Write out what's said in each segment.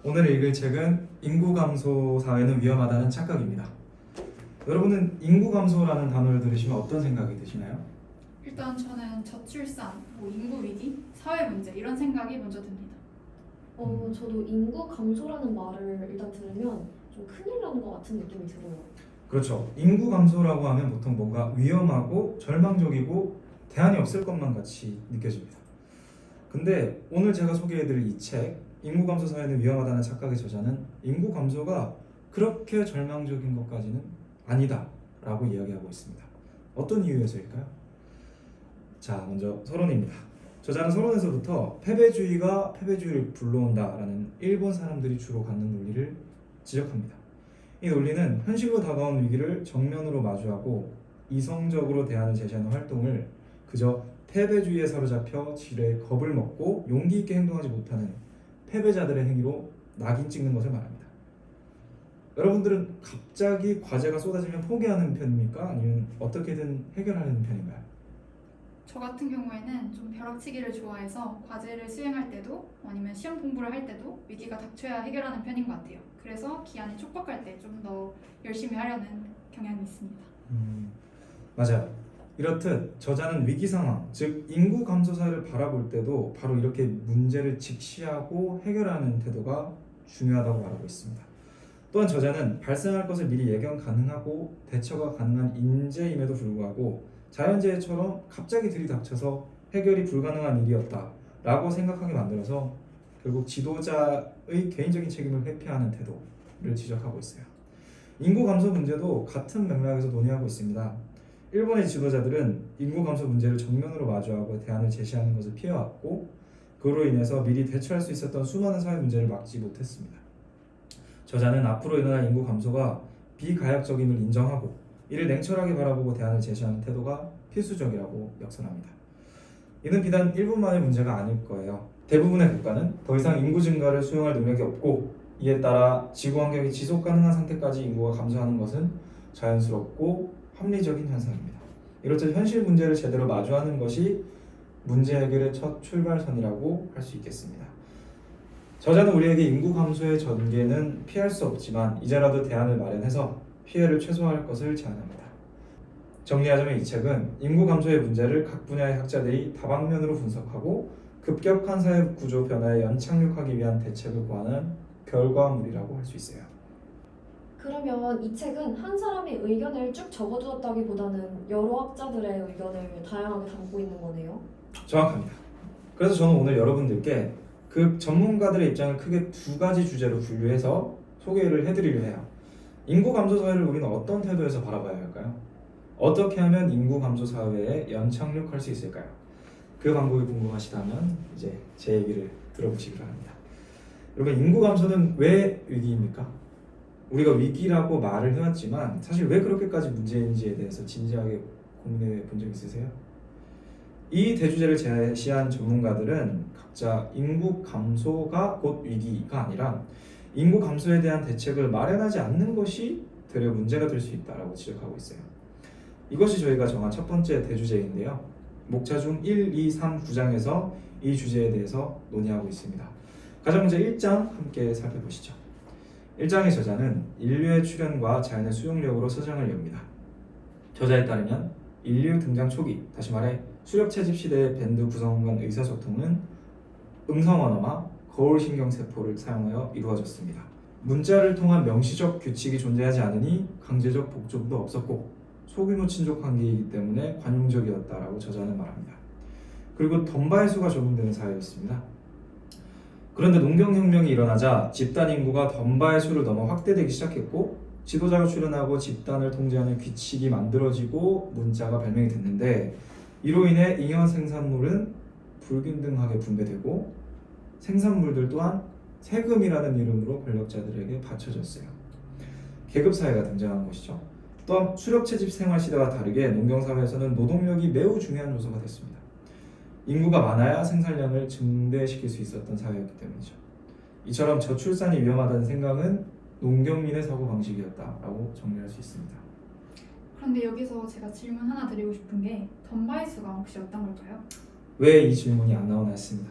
오늘 읽을 책은 인구 감소 사회는 위험하다는 착각입니다. 여러분은 인구 감소라는 단어를 들으시면 어떤 생각이 드시나요? 일단 저는 저출산, 인구 위기, 사회 문제 이런 생각이 먼저 듭니다. 저도 인구 감소라는 말을 일단 들으면 좀 큰일 나는 것 같은 느낌이 들어요. 그렇죠. 인구 감소라고 하면 보통 뭔가 위험하고 절망적이고 대안이 없을 것만 같이 느껴집니다. 근데 오늘 제가 소개해드릴 이 책, 인구 감소 사회는 위험하다는 착각의 저자는 인구 감소가 그렇게 절망적인 것까지는 아니다 라고 이야기하고 있습니다. 어떤 이유에서일까요? 자, 먼저 서론입니다. 저자는 서론에서부터 패배주의가 패배주의를 불러온다라는 일본 사람들이 주로 갖는 논리를 지적합니다. 이 논리는 현실로 다가온 위기를 정면으로 마주하고 이성적으로 대안을 제시하는 활동을 그저 패배주의에 사로잡혀 지레 겁을 먹고 용기 있게 행동하지 못하는 패배자들의 행위로 낙인 찍는 것을 말합니다. 여러분들은 갑자기 과제가 쏟아지면 포기하는 편입니까? 아니면 어떻게든 해결하려는 편인가요? 저 같은 경우에는 좀 벼락치기를 좋아해서 과제를 수행할 때도 아니면 시험 공부를 할 때도 위기가 닥쳐야 해결하는 편인 것 같아요. 그래서 기한이 촉박할 때 좀 더 열심히 하려는 경향이 있습니다. 맞아요. 이렇듯 저자는 위기 상황, 즉 인구 감소 사회를 바라볼 때도 바로 이렇게 문제를 직시하고 해결하는 태도가 중요하다고 말하고 있습니다. 또한 저자는 발생할 것을 미리 예견 가능하고 대처가 가능한 인재임에도 불구하고 자연재해처럼 갑자기 들이닥쳐서 해결이 불가능한 일이었다라고 생각하게 만들어서 결국 지도자의 개인적인 책임을 회피하는 태도를 지적하고 있어요. 인구 감소 문제도 같은 맥락에서 논의하고 있습니다. 일본의 지도자들은 인구 감소 문제를 정면으로 마주하고 대안을 제시하는 것을 피해왔고 그로 인해서 미리 대처할 수 있었던 수많은 사회 문제를 막지 못했습니다. 저자는 앞으로 일어날 인구 감소가 비가역적임을 인정하고 이를 냉철하게 바라보고 대안을 제시하는 태도가 필수적이라고 역설합니다. 이는 비단 일본만의 문제가 아닐 거예요. 대부분의 국가는 더 이상 인구 증가를 수용할 능력이 없고 이에 따라 지구 환경이 지속 가능한 상태까지 인구가 감소하는 것은 자연스럽고 합리적인 현상입니다. 이렇듯 현실 문제를 제대로 마주하는 것이 문제 해결의 첫 출발선이라고 할 수 있겠습니다. 저자는 우리에게 인구 감소의 전개는 피할 수 없지만 이제라도 대안을 마련해서 피해를 최소화할 것을 제안합니다. 정리하자면 이 책은 인구 감소의 문제를 각 분야의 학자들이 다방면으로 분석하고 급격한 사회 구조 변화에 연착륙하기 위한 대책을 구하는 결과물이라고 할 수 있어요. 그러면 이 책은 한 사람의 의견을 쭉 적어두었다기보다는 여러 학자들의 의견을 다양하게 담고 있는 거네요. 정확합니다. 그래서 저는 오늘 여러분들께 그 전문가들의 입장을 크게 두 가지 주제로 분류해서 소개를 해드리려 해요. 인구 감소 사회를 우리는 어떤 태도에서 바라봐야 할까요? 어떻게 하면 인구 감소 사회에 연착륙할 수 있을까요? 그 방법이 궁금하시다면 이제 제 얘기를 들어보시기 바랍니다. 여러분, 인구 감소는 왜 위기입니까? 우리가 위기라고 말을 해왔지만 사실 왜 그렇게까지 문제인지에 대해서 진지하게 고민해 본 적 있으세요? 이 대주제를 제시한 전문가들은 각자 인구 감소가 곧 위기가 아니라 인구 감소에 대한 대책을 마련하지 않는 것이 되려 문제가 될 수 있다고 지적하고 있어요. 이것이 저희가 정한 첫 번째 대주제인데요. 목차 중 1, 2, 3, 9장에서 이 주제에 대해서 논의하고 있습니다. 가장 먼저 1장 함께 살펴보시죠. 1장의 저자는 인류의 출현과 자연의 수용력으로 서장을 엽니다. 저자에 따르면 인류 등장 초기, 다시 말해 수렵 채집 시대의 밴드 구성원 간 의사소통은 음성 언어와 거울 신경 세포를 사용하여 이루어졌습니다. 문자를 통한 명시적 규칙이 존재하지 않으니 강제적 복종도 없었고 소규모 친족 관계이기 때문에 관용적이었다라고 저자는 말합니다. 그리고 덤바의 수가 적용되는 사회였습니다. 그런데 농경혁명이 일어나자 집단 인구가 덤바의 수를 넘어 확대되기 시작했고 지도자가 출현하고 집단을 통제하는 규칙이 만들어지고 문자가 발명이 됐는데 이로 인해 잉여 생산물은 불균등하게 분배되고 생산물들 또한 세금이라는 이름으로 권력자들에게 바쳐졌어요. 계급사회가 등장한 것이죠. 또한 수렵채집 생활 시대와 다르게 농경사회에서는 노동력이 매우 중요한 요소가 됐습니다. 인구가 많아야 생산량을 증대시킬 수 있었던 사회였기 때문이죠. 이처럼 저출산이 위험하다는 생각은 농경민의 사고방식이었다라고 정리할 수 있습니다. 그런데 여기서 제가 질문 하나 드리고 싶은 게 덤바의 수가 혹시 어떤 걸까요? 왜 이 질문이 안 나오나 했습니다.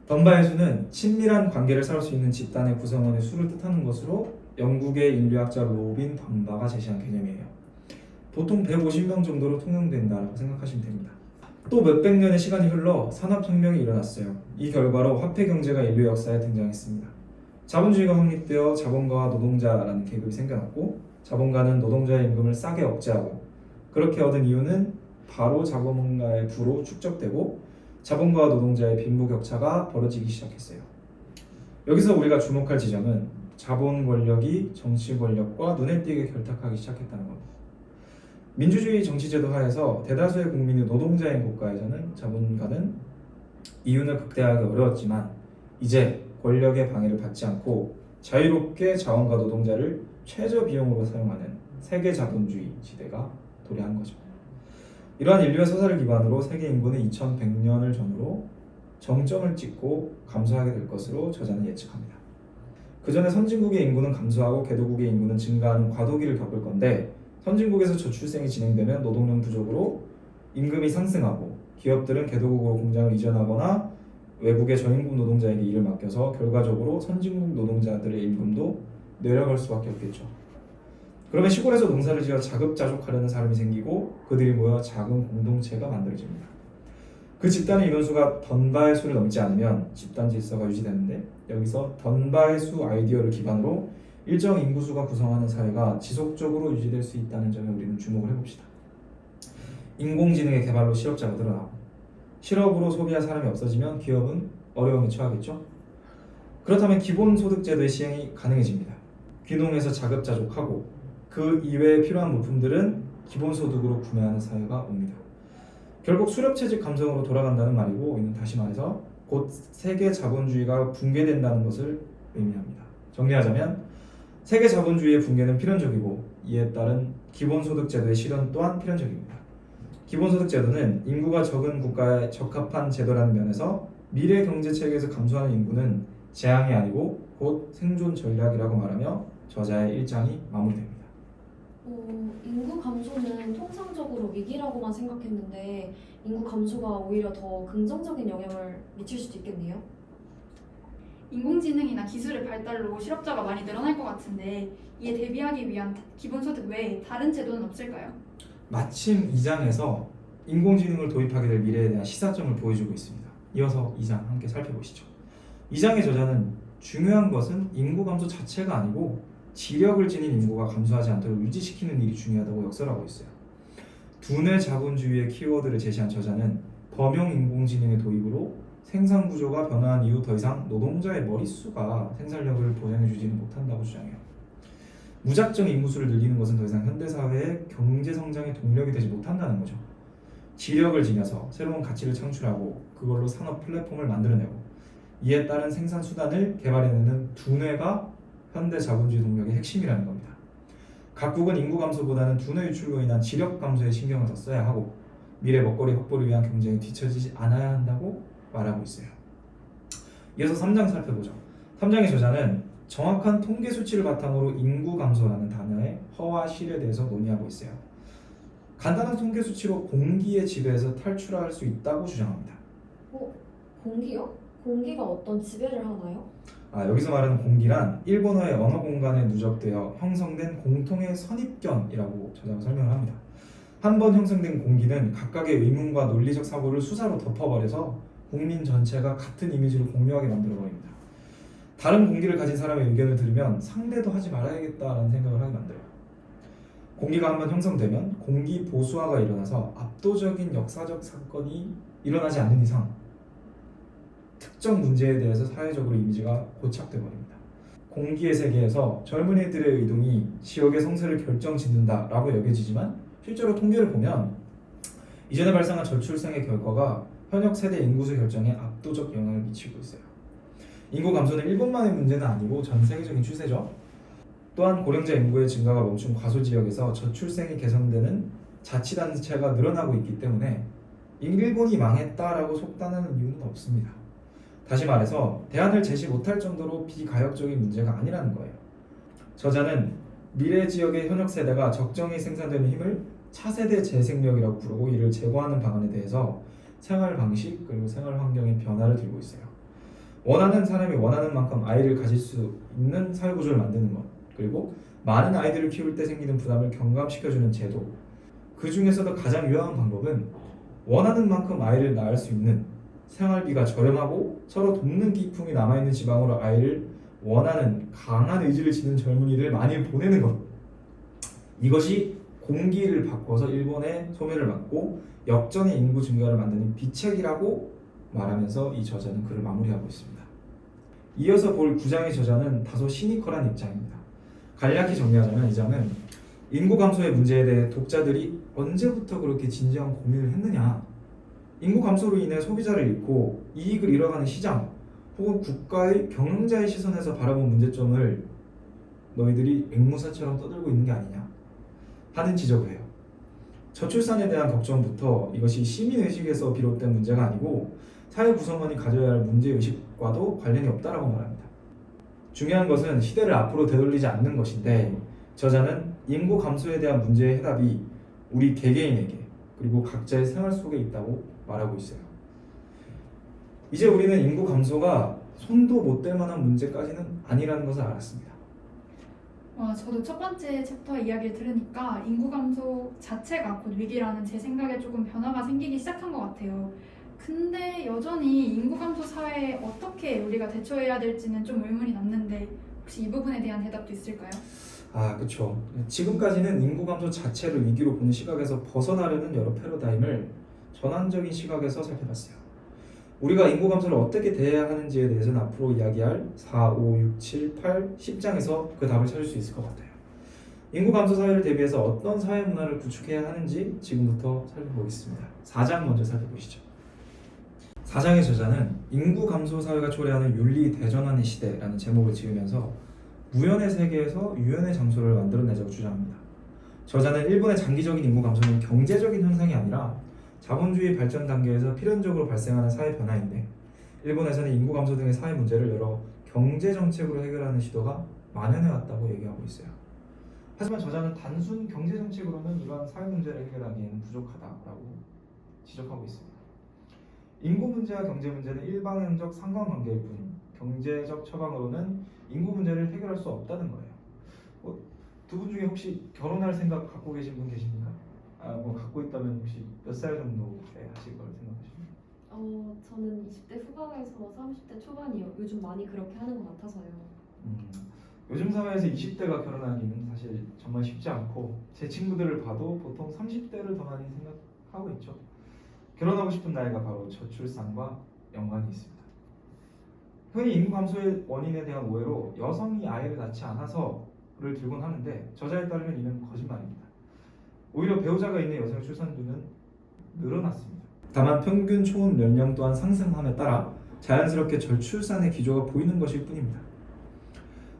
던바의 수는 친밀한 관계를 쌓을 수 있는 집단의 구성원의 수를 뜻하는 것으로 영국의 인류학자 로빈 던바가 제시한 개념이에요. 보통 150명 정도로 통용된다고 생각하시면 됩니다. 또 몇백 년의 시간이 흘러 산업혁명이 일어났어요. 이 결과로 화폐경제가 인류 역사에 등장했습니다. 자본주의가 확립되어 자본가와 노동자라는 계급이 생겨났고, 자본가는 노동자의 임금을 싸게 억제하고, 그렇게 얻은 이유는 바로 자본가의 부로 축적되고 자본가와 노동자의 빈부격차가 벌어지기 시작했어요. 여기서 우리가 주목할 지점은 자본 권력이 정치 권력과 눈에 띄게 결탁하기 시작했다는 겁니다. 민주주의 정치제도 하에서 대다수의 국민이 노동자인 국가에서는 자본가는 이윤을 극대화하기 어려웠지만, 이제 권력의 방해를 받지 않고 자유롭게 자원과 노동자를 최저 비용으로 사용하는 세계 자본주의 시대가 도래한 거죠. 이러한 인류의 서사를 기반으로 세계 인구는 2100년을 전후로 정점을 찍고 감소하게 될 것으로 저자는 예측합니다. 그 전에 선진국의 인구는 감소하고 개도국의 인구는 증가하는 과도기를 겪을 건데, 선진국에서 저출생이 진행되면 노동력 부족으로 임금이 상승하고 기업들은 개도국으로 공장을 이전하거나 외국의 저임금 노동자에게 일을 맡겨서 결과적으로 선진국 노동자들의 임금도 내려갈 수밖에 없겠죠. 그러면 시골에서 농사를 지어 자급자족하려는 사람이 생기고 그들이 모여 작은 공동체가 만들어집니다. 그 집단의 인원수가 던바의 수를 넘지 않으면 집단 질서가 유지되는데, 여기서 던바의 수 아이디어를 기반으로 일정 인구수가 구성하는 사회가 지속적으로 유지될 수 있다는 점에 우리는 주목을 해봅시다. 인공지능의 개발로 실업자가 늘어나고, 실업으로 소비할 사람이 없어지면 기업은 어려움에 처하겠죠. 그렇다면 기본소득제도의 시행이 가능해집니다. 귀농해서 자급자족하고 그 이외에 필요한 물품들은 기본소득으로 구매하는 사회가 옵니다. 결국 수렵채집 감성으로 돌아간다는 말이고, 이는 다시 말해서 곧 세계 자본주의가 붕괴된다는 것을 의미합니다. 정리하자면 세계 자본주의의 붕괴는 필연적이고, 이에 따른 기본소득제도의 실현 또한 필연적입니다. 기본소득제도는 인구가 적은 국가에 적합한 제도라는 면에서 미래 경제체계에서 감소하는 인구는 재앙이 아니고 곧 생존 전략이라고 말하며 저자의 1장이 마무리됩니다. 인구 감소는 통상적으로 위기라고만 생각했는데 인구 감소가 오히려 더 긍정적인 영향을 미칠 수도 있겠네요. 인공지능이나 기술의 발달로 실업자가 많이 늘어날 것 같은데, 이에 대비하기 위한 기본소득 외에 다른 제도는 없을까요? 마침 2장에서 인공지능을 도입하게 될 미래에 대한 시사점을 보여주고 있습니다. 이어서 2장 함께 살펴보시죠. 2장의 저자는 중요한 것은 인구 감소 자체가 아니고 지력을 지닌 인구가 감소하지 않도록 유지시키는 일이 중요하다고 역설하고 있어요. 두뇌 자본주의의 키워드를 제시한 저자는 범용 인공지능의 도입으로 생산 구조가 변화한 이후 더 이상 노동자의 머릿수가 생산력을 보장해주지는 못한다고 주장해요. 무작정 인구수를 늘리는 것은 더 이상 현대사회의 경제성장의 동력이 되지 못한다는 거죠. 지력을 지녀서 새로운 가치를 창출하고 그걸로 산업 플랫폼을 만들어내고 이에 따른 생산 수단을 개발해내는 두뇌가 현대 자본주의 동력의 핵심이라는 겁니다. 각국은 인구 감소보다는 두뇌 유출로 인한 지력 감소에 신경을 더 써야 하고 미래 먹거리 확보를 위한 경쟁이 뒤처지지 않아야 한다고 말하고 있어요. 이어서 3장 살펴보죠. 3장의 저자는 정확한 통계 수치를 바탕으로 인구 감소라는 단어의 허와 실에 대해서 논의하고 있어요. 간단한 통계 수치로 공기의 지배에서 탈출할 수 있다고 주장합니다. 공기요? 공기가 어떤 지배를 하나요? 여기서 말하는 공기란 일본어의 언어 공간에 누적되어 형성된 공통의 선입견이라고 저자가 설명을 합니다. 한 번 형성된 공기는 각각의 의문과 논리적 사고를 수사로 덮어버려서 국민 전체가 같은 이미지를 공유하게 만들어버립니다. 다른 공기를 가진 사람의 의견을 들으면 상대도 하지 말아야겠다라는 생각을 하게 만들어요. 공기가 한번 형성되면 공기 보수화가 일어나서 압도적인 역사적 사건이 일어나지 않는 이상 특정 문제에 대해서 사회적으로 이미지가 고착돼 버립니다. 공기의 세계에서 젊은이들의 이동이 지역의 성세를 결정짓는다라고 여겨지지만 실제로 통계를 보면 이전에 발생한 저출생의 결과가 현역 세대 인구수 결정에 압도적 영향을 미치고 있어요. 인구 감소는 일본만의 문제는 아니고 전 세계적인 추세죠. 또한 고령자 인구의 증가가 멈춘 과소 지역에서 저출생이 개선되는 자치단체가 늘어나고 있기 때문에 일본이 망했다라고 속단하는 이유는 없습니다. 다시 말해서 대안을 제시 못할 정도로 비가역적인 문제가 아니라는 거예요. 저자는 미래 지역의 현역 세대가 적정히 생산되는 힘을 차세대 재생력이라고 부르고 이를 제거하는 방안에 대해서 생활 방식 그리고 생활 환경의 변화를 들고 있어요. 원하는 사람이 원하는 만큼 아이를 가질 수 있는 사회 구조를 만드는 것, 그리고 많은 아이들을 키울 때 생기는 부담을 경감시켜주는 제도. 그 중에서도 가장 유효한 방법은 원하는 만큼 아이를 낳을 수 있는, 생활비가 저렴하고 서로 돕는 기풍이 남아있는 지방으로 아이를 원하는 강한 의지를 지닌 젊은이를 많이 보내는 것. 이것이 공기를 바꿔서 일본의 소멸을 막고 역전의 인구 증가를 만드는 비책이라고 말하면서 이 저자는 글을 마무리하고 있습니다. 이어서 볼 9장의 저자는 다소 시니컬한 입장입니다. 간략히 정리하자면 이 장은 인구 감소의 문제에 대해 독자들이 언제부터 그렇게 진지한 고민을 했느냐, 인구 감소로 인해 소비자를 잃고 이익을 잃어가는 시장 혹은 국가의 경영자의 시선에서 바라본 문제점을 너희들이 앵무새처럼 떠들고 있는 게 아니냐 하는 지적을 해요. 저출산에 대한 걱정부터 이것이 시민의식에서 비롯된 문제가 아니고 사회 구성원이 가져야 할 문제의식과도 관련이 없다라고 말합니다. 중요한 것은 시대를 앞으로 되돌리지 않는 것인데, 저자는 인구 감소에 대한 문제의 해답이 우리 개개인에게 그리고 각자의 생활 속에 있다고 말하고 있어요. 이제 우리는 인구 감소가 손도 못 댈 만한 문제까지는 아니라는 것을 알았습니다. 저도 첫 번째 챕터 이야기를 들으니까 인구 감소 자체가 곧 위기라는 제 생각에 조금 변화가 생기기 시작한 것 같아요. 근데 여전히 인구 감소 사회에 어떻게 우리가 대처해야 될지는 좀 의문이 남는데 혹시 이 부분에 대한 대답도 있을까요? 그렇죠. 지금까지는 인구 감소 자체를 위기로 보는 시각에서 벗어나려는 여러 패러다임을 전환적인 시각에서 살펴봤어요. 우리가 인구 감소를 어떻게 대해야 하는지에 대해서는 앞으로 이야기할 4, 5, 6, 7, 8, 10장에서 그 답을 찾을 수 있을 것 같아요. 인구 감소 사회를 대비해서 어떤 사회 문화를 구축해야 하는지 지금부터 살펴보겠습니다. 4장 먼저 살펴보시죠. 4장의 저자는 인구 감소 사회가 초래하는 윤리 대전환의 시대라는 제목을 지으면서 무연의 세계에서 유연의 장소를 만들어내자고 주장합니다. 저자는 일본의 장기적인 인구 감소는 경제적인 현상이 아니라 자본주의 발전 단계에서 필연적으로 발생하는 사회 변화인데, 일본에서는 인구 감소 등의 사회 문제를 여러 경제 정책으로 해결하는 시도가 만연해 왔다고 얘기하고 있어요. 하지만 저자는 단순 경제 정책으로는 이러한 사회 문제를 해결하기에는 부족하다라고 지적하고 있습니다. 인구 문제와 경제 문제는 일방향적 상관관계일 뿐 경제적 처방으로는 인구 문제를 해결할 수 없다는 거예요. 두 분 중에 혹시 결혼할 생각 갖고 계신 분 계십니까? 갖고 있다면 혹시 몇 살 정도에 하실 걸 생각하십니까? 저는 20대 후반에서 30대 초반이요. 요즘 많이 그렇게 하는 것 같아서요. 요즘 사회에서 20대가 결혼하기는 사실 정말 쉽지 않고, 제 친구들을 봐도 보통 30대를 더 많이 생각하고 있죠. 결혼하고 싶은 나이가 바로 저출산과 연관이 있습니다. 흔히 인구 감소의 원인에 대한 오해로 여성이 아이를 낳지 않아서를 들곤 하는데, 저자에 따르면 이는 거짓말입니다. 오히려 배우자가 있는 여성의 출산율은 늘어났습니다. 다만 평균 초혼 연령 또한 상승함에 따라 자연스럽게 저출산의 기조가 보이는 것일 뿐입니다.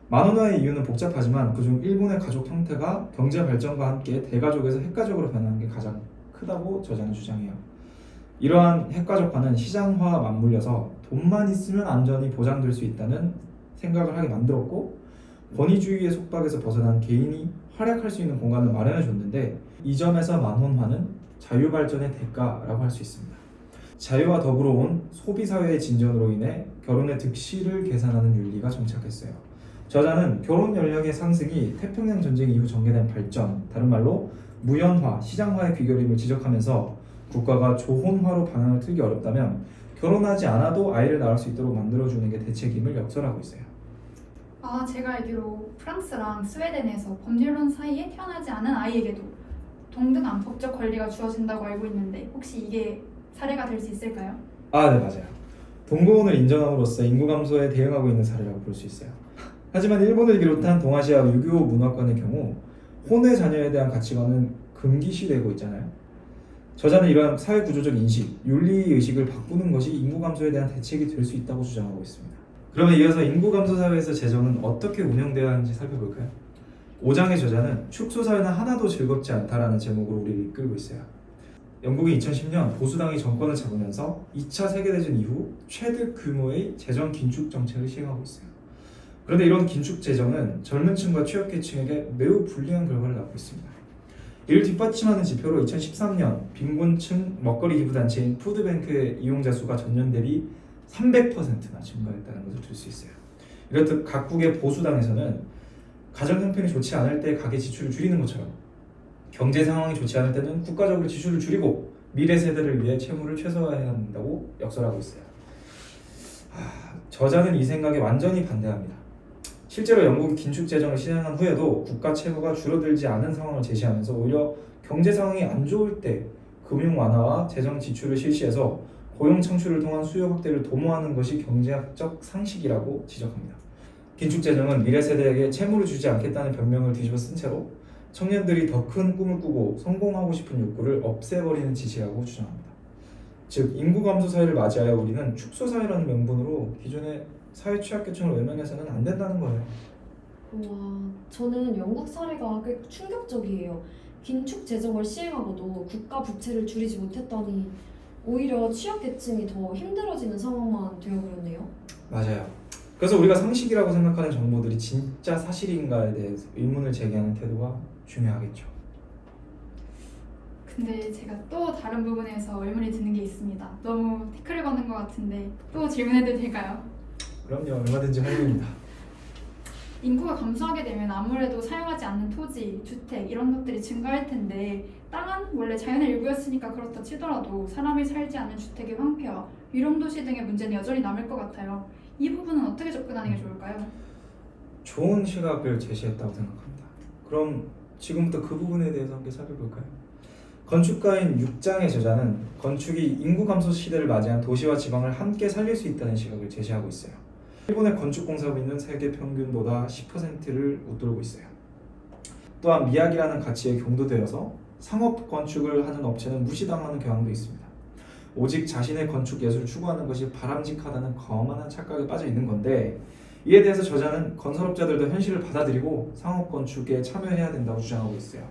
만원화의 이유는 복잡하지만 그중 일본의 가족 형태가 경제 발전과 함께 대가족에서 핵가족으로 변하는 게 가장 크다고 저자는 주장해요. 이러한 핵가족화는 시장화와 맞물려서 돈만 있으면 안전이 보장될 수 있다는 생각을 하게 만들었고, 권위주의의 속박에서 벗어난 개인이 활약할 수 있는 공간을 마련해 줬는데, 이 점에서 만원화는 자유발전의 대가라고 할 수 있습니다. 자유와 더불어 온 소비사회의 진전으로 인해 결혼의 득실을 계산하는 윤리가 정착했어요. 저자는 결혼 연령의 상승이 태평양 전쟁 이후 전개된 발전, 다른 말로 무연화, 시장화의 귀결임을 지적하면서 국가가 조혼화로 방향을 틀기 어렵다면 결혼하지 않아도 아이를 낳을 수 있도록 만들어주는 게 대책임을 역설하고 있어요. 제가 알기로 프랑스랑 스웨덴에서 법률론 사이에 태어나지 않은 아이에게도 동등한 법적 권리가 주어진다고 알고 있는데 혹시 이게 사례가 될 수 있을까요? 네, 맞아요. 동거혼을 인정함으로써 인구 감소에 대응하고 있는 사례라고 볼 수 있어요. 하지만 일본을 비롯한 동아시아 유교 문화권의 경우 혼외 자녀에 대한 가치관은 금기시되고 있잖아요. 저자는 이러한 사회 구조적 인식, 윤리 의식을 바꾸는 것이 인구 감소에 대한 대책이 될 수 있다고 주장하고 있습니다. 그러면 이어서 인구 감소 사회에서 재정은 어떻게 운영되어야 하는지 살펴볼까요? 5장의 저자는 축소 사회는 하나도 즐겁지 않다라는 제목으로 우리를 이끌고 있어요. 영국이 2010년 보수당이 정권을 잡으면서 2차 세계대전 이후 최대 규모의 재정 긴축 정책을 시행하고 있어요. 그런데 이런 긴축 재정은 젊은 층과 취약계층에게 매우 불리한 결과를 낳고 있습니다. 이를 뒷받침하는 지표로 2013년 빈곤층 먹거리 기부단체인 푸드뱅크의 이용자 수가 전년 대비 300%나 증가했다는 것을 들 수 있어요. 이렇듯 각국의 보수당에서는 가정 형편이 좋지 않을 때 가계 지출을 줄이는 것처럼 경제 상황이 좋지 않을 때는 국가적으로 지출을 줄이고 미래 세대를 위해 채무를 최소화해야 한다고 역설하고 있어요. 저자는 이 생각에 완전히 반대합니다. 실제로 영국이 긴축 재정을 시행한 후에도 국가 채무가 줄어들지 않은 상황을 제시하면서 오히려 경제 상황이 안 좋을 때 금융 완화와 재정 지출을 실시해서 고용 창출을 통한 수요 확대를 도모하는 것이 경제학적 상식이라고 지적합니다. 긴축 재정은 미래 세대에게 채무를 주지 않겠다는 변명을 뒤집어 쓴 채로 청년들이 더 큰 꿈을 꾸고 성공하고 싶은 욕구를 없애버리는 지시라고 주장합니다. 즉 인구 감소 사회를 맞이하여 우리는 축소 사회라는 명분으로 기존의 사회 취약계층을 외면해서는 안 된다는 거예요. 와, 저는 영국 사례가 꽤 충격적이에요. 긴축 재정을 시행하고도 국가 부채를 줄이지 못했다니 오히려 취약계층이 더 힘들어지는 상황만 되어버렸네요. 맞아요. 그래서 우리가 상식이라고 생각하는 정보들이 진짜 사실인가에 대해서 의문을 제기하는 태도가 중요하겠죠. 근데 제가 또 다른 부분에서 의문이 드는 게 있습니다. 너무 태클을 거는 것 같은데 또 질문해도 될까요? 그럼요. 얼마든지 환영입니다. 인구가 감소하게 되면 아무래도 사용하지 않는 토지, 주택 이런 것들이 증가할 텐데 땅은 원래 자연의 일부였으니까 그렇다 치더라도 사람이 살지 않는 주택의 황폐화, 위험도시 등의 문제는 여전히 남을 것 같아요. 이 부분은 어떻게 접근하는 게 좋을까요? 좋은 시각을 제시했다고 생각합니다. 그럼 지금부터 그 부분에 대해서 함께 살펴볼까요? 건축가인 6장의 저자는 건축이 인구 감소 시대를 맞이한 도시와 지방을 함께 살릴 수 있다는 시각을 제시하고 있어요. 일본의 건축 공사 부는 세계 평균보다 10%를 웃돌고 있어요. 또한 미학이라는 가치에 경도되어서 상업 건축을 하는 업체는 무시당하는 경향도 있습니다. 오직 자신의 건축 예술을 추구하는 것이 바람직하다는 거만한 착각에 빠져 있는 건데 이에 대해서 저자는 건설업자들도 현실을 받아들이고 상업 건축에 참여해야 된다고 주장하고 있어요.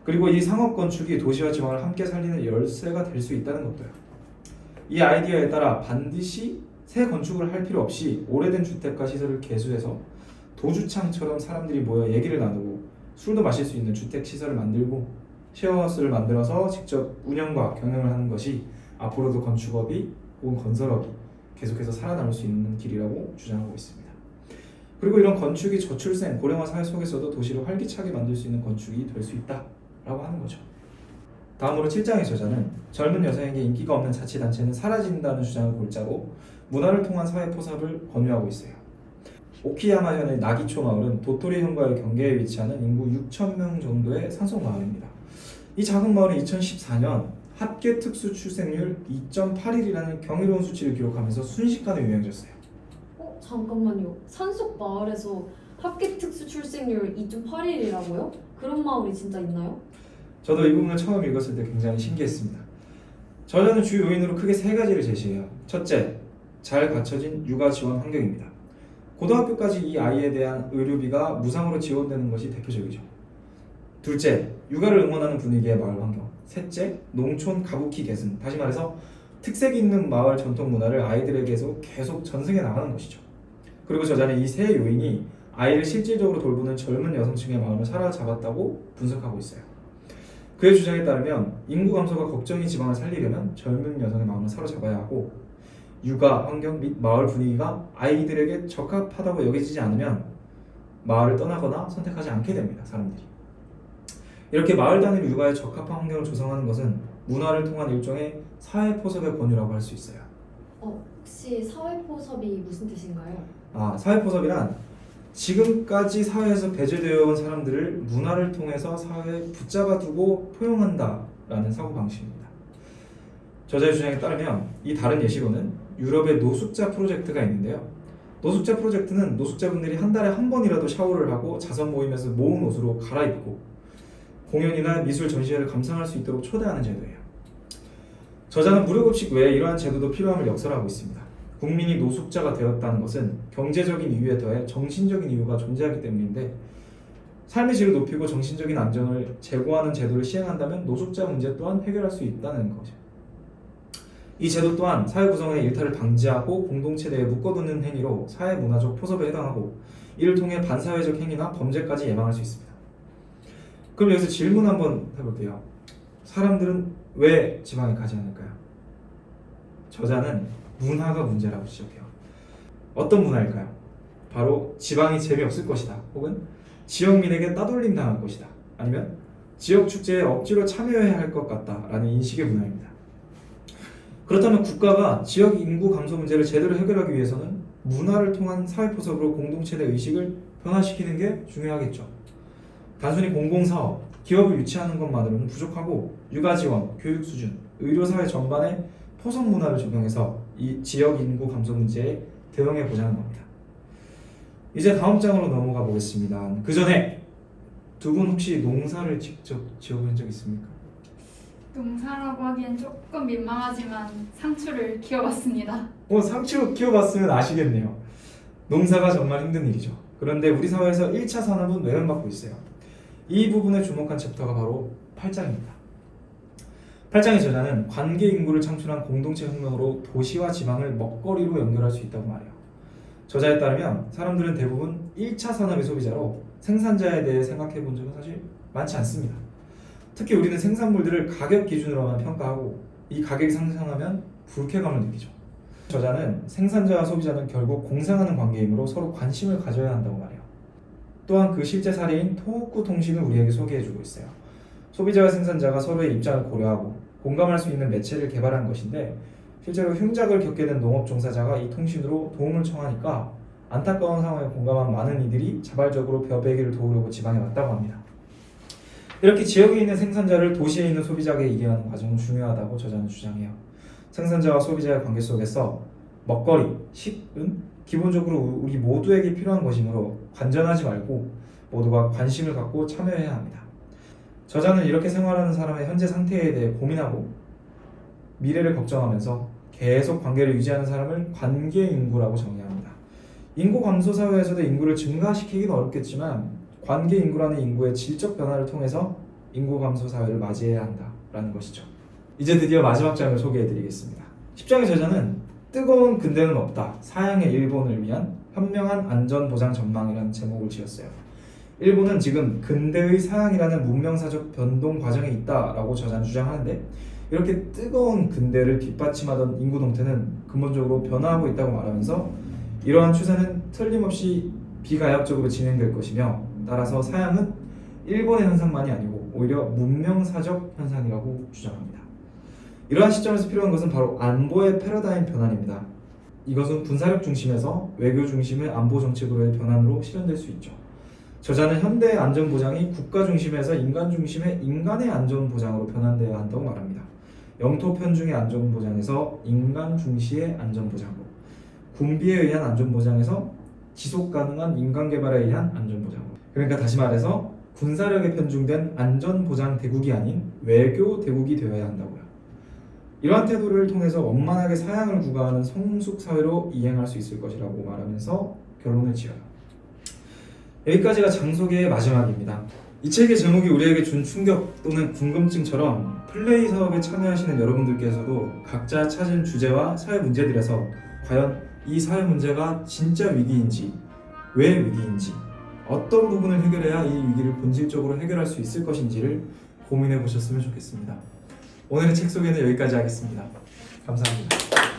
그리고 이 상업 건축이 도시와 지방을 함께 살리는 열쇠가 될 수 있다는 것도요. 이 아이디어에 따라 반드시 새 건축을 할 필요 없이 오래된 주택과 시설을 개수해서 도주창처럼 사람들이 모여 얘기를 나누고 술도 마실 수 있는 주택 시설을 만들고 쉐어하우스를 만들어서 직접 운영과 경영을 하는 것이 앞으로도 건축업이 혹은 건설업이 계속해서 살아남을 수 있는 길이라고 주장하고 있습니다. 그리고 이런 건축이 저출생, 고령화 사회 속에서도 도시를 활기차게 만들 수 있는 건축이 될 수 있다라고 하는 거죠. 다음으로 7장의 저자는 젊은 여성에게 인기가 없는 자치단체는 사라진다는 주장을 골자로 문화를 통한 사회 포섭을 권유하고 있어요. 오키야마현의 나기초 마을은 도토리현과의 경계에 위치하는 인구 6,000명 정도의 산속 마을입니다. 이 작은 마을은 2014년 합계 특수 출생률 2.81이라는 경이로운 수치를 기록하면서 순식간에 유명해졌어요. 잠깐만요. 산속 마을에서 합계 특수 출생률 2.81이라고요? 그런 마을이 진짜 있나요? 저도 이 부분을 처음 읽었을 때 굉장히 신기했습니다. 저자는 주 요인으로 크게 세 가지를 제시해요. 첫째, 잘 갖춰진 육아 지원 환경입니다. 고등학교까지 이 아이에 대한 의료비가 무상으로 지원되는 것이 대표적이죠. 둘째, 육아를 응원하는 분위기의 마을 환경. 셋째, 농촌 가부키 개선. 다시 말해서 특색 있는 마을 전통 문화를 아이들에게서 계속 전승해 나가는 것이죠. 그리고 저자는 이 세 요인이 아이를 실질적으로 돌보는 젊은 여성층의 마음을 사로잡았다고 분석하고 있어요. 그의 주장에 따르면 인구 감소가 걱정인 지방을 살리려면 젊은 여성의 마음을 사로잡아야 하고 육아 환경 및 마을 분위기가 아이들에게 적합하다고 여겨지지 않으면 마을을 떠나거나 선택하지 않게 됩니다. 사람들이. 이렇게 마을 단위로 육아에 적합한 환경을 조성하는 것은 문화를 통한 일종의 사회 포섭의 권유라고 할 수 있어요. 혹시 사회 포섭이 무슨 뜻인가요? 사회 포섭이란 지금까지 사회에서 배제되어 온 사람들을 문화를 통해서 사회에 붙잡아 두고 포용한다라는 사고방식입니다. 저자의 주장에 따르면 이 다른 예시로는 유럽의 노숙자 프로젝트가 있는데요. 노숙자 프로젝트는 노숙자분들이 한 달에 한 번이라도 샤워를 하고 자선 모임에서 모은 옷으로 갈아입고 공연이나 미술 전시회를 감상할 수 있도록 초대하는 제도예요. 저자는 무료급식 외에 이러한 제도도 필요함을 역설하고 있습니다. 국민이 노숙자가 되었다는 것은 경제적인 이유에 더해 정신적인 이유가 존재하기 때문인데 삶의 질을 높이고 정신적인 안정을 제고하는 제도를 시행한다면 노숙자 문제 또한 해결할 수 있다는 거죠. 이 제도 또한 사회 구성원의 일탈을 방지하고 공동체 내에 묶어두는 행위로 사회 문화적 포섭에 해당하고 이를 통해 반사회적 행위나 범죄까지 예방할 수 있습니다. 그럼 여기서 질문 한번 해볼게요. 사람들은 왜 지방에 가지 않을까요? 저자는 문화가 문제라고 지적해요. 어떤 문화일까요? 바로 지방이 재미없을 것이다, 혹은 지역민에게 따돌림 당할 것이다, 아니면 지역 축제에 억지로 참여해야 할 것 같다라는 인식의 문화입니다. 그렇다면 국가가 지역 인구 감소 문제를 제대로 해결하기 위해서는 문화를 통한 사회 포석으로 공동체 내 의식을 변화시키는 게 중요하겠죠. 단순히 공공사업, 기업을 유치하는 것만으로는 부족하고 육아 지원, 교육 수준, 의료 사회 전반에 포석 문화를 적용해서 이 지역 인구 감소 문제에 대응해 보자는 겁니다. 이제 다음 장으로 넘어가 보겠습니다. 그 전에 두 분 혹시 농사를 직접 지어본 적 있습니까? 농사라고 하기엔 조금 민망하지만 상추를 키워봤습니다. 상추 키워봤으면 아시겠네요. 농사가 정말 힘든 일이죠. 그런데 우리 사회에서 1차 산업은 외면받고 있어요. 이 부분에 주목한 챕터가 바로 8장입니다. 8장의 저자는 관계 인구를 창출한 공동체 혁명으로 도시와 지방을 먹거리로 연결할 수 있다고 말해요. 저자에 따르면 사람들은 대부분 1차 산업의 소비자로 생산자에 대해 생각해 본 적은 사실 많지 않습니다. 특히 우리는 생산물들을 가격 기준으로만 평가하고 이 가격이 상승하면 불쾌감을 느끼죠. 저자는 생산자와 소비자는 결국 공생하는 관계이므로 서로 관심을 가져야 한다고 말해요. 또한 그 실제 사례인 토호쿠 통신을 우리에게 소개해주고 있어요. 소비자와 생산자가 서로의 입장을 고려하고 공감할 수 있는 매체를 개발한 것인데 실제로 흉작을 겪게 된 농업 종사자가 이 통신으로 도움을 청하니까 안타까운 상황에 공감한 많은 이들이 자발적으로 벼베기를 도우려고 지방에 왔다고 합니다. 이렇게 지역에 있는 생산자를 도시에 있는 소비자에게 이해하는 과정은 중요하다고 저자는 주장해요. 생산자와 소비자의 관계 속에서 먹거리, 식은 기본적으로 우리 모두에게 필요한 것이므로 관전하지 말고 모두가 관심을 갖고 참여해야 합니다. 저자는 이렇게 생활하는 사람의 현재 상태에 대해 고민하고 미래를 걱정하면서 계속 관계를 유지하는 사람을 관계 인구라고 정의합니다. 인구 감소 사회에서도 인구를 증가시키기는 어렵겠지만 관계 인구라는 인구의 질적 변화를 통해서 인구 감소 사회를 맞이해야 한다라는 것이죠. 이제 드디어 마지막 장을 소개해드리겠습니다. 10장의 저자는 뜨거운 근대는 없다, 사양의 일본을 위한 현명한 안전보장 전망이라는 제목을 지었어요. 일본은 지금 근대의 사양이라는 문명사적 변동 과정에 있다라고 저자는 주장하는데 이렇게 뜨거운 근대를 뒷받침하던 인구 동태는 근본적으로 변화하고 있다고 말하면서 이러한 추세는 틀림없이 비가역적으로 진행될 것이며 따라서 사양은 일본의 현상만이 아니고 오히려 문명사적 현상이라고 주장합니다. 이러한 시점에서 필요한 것은 바로 안보의 패러다임 변환입니다. 이것은 군사력 중심에서 외교 중심의 안보 정책으로의 변환으로 실현될 수 있죠. 저자는 현대의 안전보장이 국가 중심에서 인간 중심의 인간의 안전보장으로 변환되어야 한다고 말합니다. 영토 편중의 안전보장에서 인간 중시의 안전보장으로, 군비에 의한 안전보장에서 지속가능한 인간개발에 의한 안전보장으로. 그러니까 다시 말해서 군사력에 편중된 안전보장 대국이 아닌 외교 대국이 되어야 한다고요. 이러한 태도를 통해서 원만하게 사양을 구가하는 성숙 사회로 이행할 수 있을 것이라고 말하면서 결론을 지어요. 여기까지가 장소개의 마지막입니다. 이 책의 제목이 우리에게 준 충격 또는 궁금증처럼 플레이 사업에 참여하시는 여러분들께서도 각자 찾은 주제와 사회 문제들에서 과연 이 사회 문제가 진짜 위기인지, 왜 위기인지, 어떤 부분을 해결해야 이 위기를 본질적으로 해결할 수 있을 것인지를 고민해 보셨으면 좋겠습니다. 오늘의 책 소개는 여기까지 하겠습니다. 감사합니다.